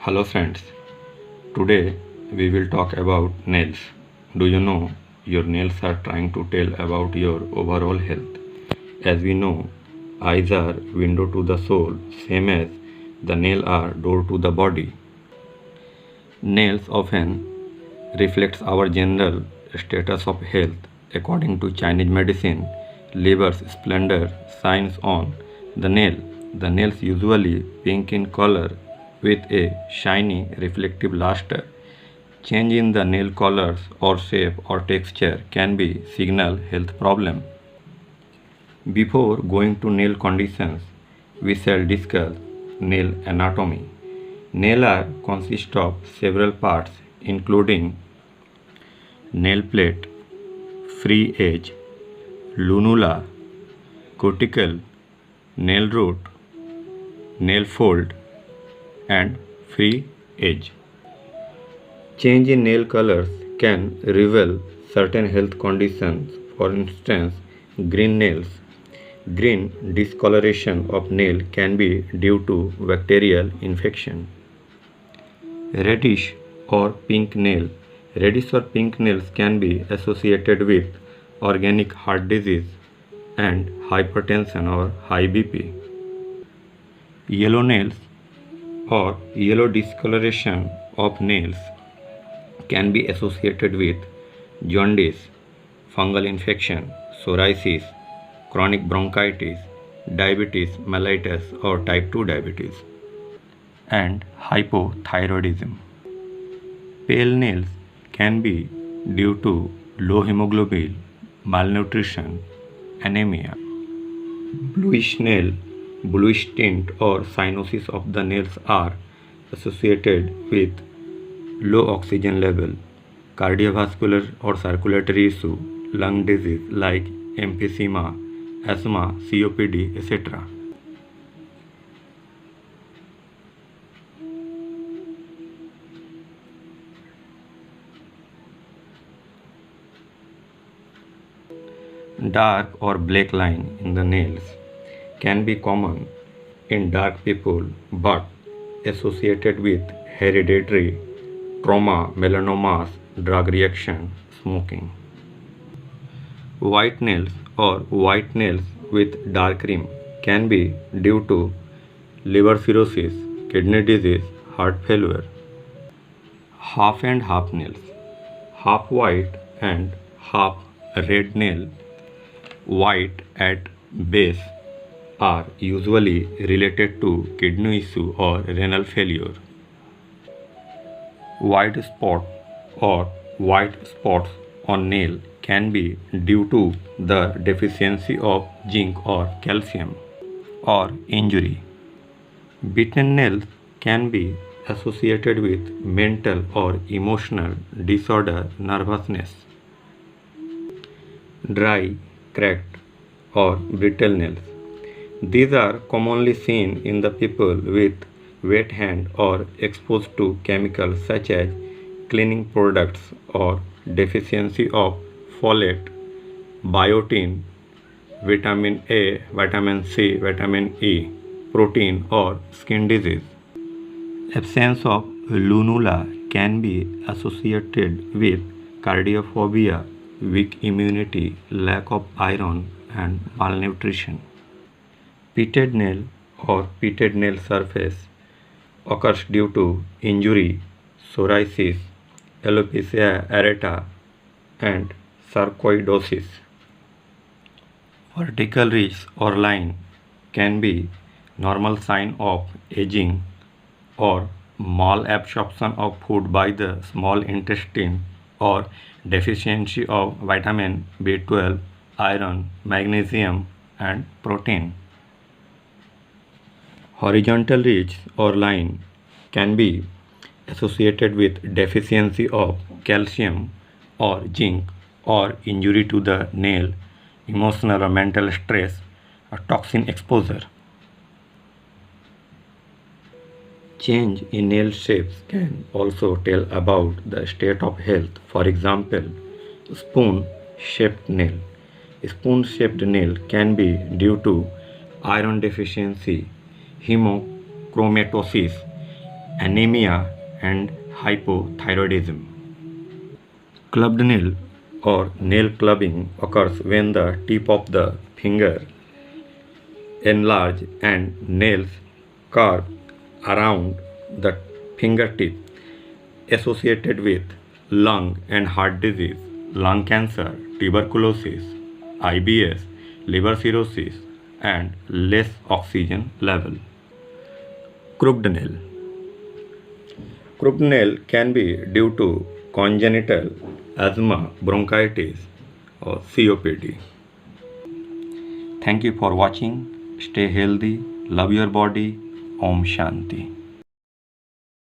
Hello friends, today we will talk about nails. Do you know your nails are trying to tell about your overall health? As we know, eyes are window to the soul, same as the nail are door to the body. Nails often reflects our general status of health. According to Chinese medicine, liver's splendor shines on the nail. The nails usually pink in color with a shiny reflective luster. Change in the nail colors or shape or texture can be signal health problem. Before going to nail conditions, we shall discuss nail anatomy. Nail are consist of several parts including nail plate, free edge, lunula, cuticle, nail root, nail fold, and free edge. Change in nail colors can reveal certain health conditions. For instance, green nails. Green discoloration of nail can be due to bacterial infection. Reddish or pink nail. Reddish or pink nails can be associated with organic heart disease and hypertension or high BP. Yellow nails or yellow discoloration of nails can be associated with jaundice, fungal infection, psoriasis, chronic bronchitis, diabetes mellitus or type 2 diabetes, and hypothyroidism. Pale nails can be due to low hemoglobin, malnutrition, anemia. Bluish tint or cyanosis of the nails are associated with low oxygen level, cardiovascular or circulatory issue, lung disease like emphysema, asthma, COPD, etc. Dark or black line in the nails can be common in dark people but associated with hereditary trauma, melanomas, drug reaction, smoking. White nails or white nails with dark rim can be due to liver cirrhosis, kidney disease, heart failure. Half and half nails. Half white and half red nail, white at base, are usually related to kidney issue or renal failure. White spot or white spots on nail can be due to the deficiency of zinc or calcium or injury. Beaten nails can be associated with mental or emotional disorder, nervousness. Dry, cracked, or brittle nails. These are commonly seen in the people with wet hand or exposed to chemicals such as cleaning products or deficiency of folate, biotin, vitamin A, vitamin C, vitamin E, protein, or skin disease. Absence of lunula can be associated with cardiophobia, weak immunity, lack of iron, and malnutrition. Pitted nail or pitted nail surface occurs due to injury, psoriasis, alopecia areata, and sarcoidosis. Vertical ridge or line can be normal sign of aging or malabsorption of food by the small intestine or deficiency of vitamin B12, iron, magnesium, and protein. Horizontal ridge or line can be associated with deficiency of calcium or zinc or injury to the nail, emotional or mental stress, or toxin exposure. Change in nail shapes can also tell about the state of health. For example, spoon-shaped nail. Spoon-shaped nail can be due to iron deficiency, hemochromatosis, anemia, and hypothyroidism. Clubbed nail or nail clubbing occurs when the tip of the finger enlarge and nails curve around the fingertip, associated with lung and heart disease, lung cancer, tuberculosis, IBS, liver cirrhosis, and less oxygen level. Crooked nail. Crooked nail can be due to congenital asthma, bronchitis, or COPD. Thank you for watching. Stay healthy, love your body. Om Shanti.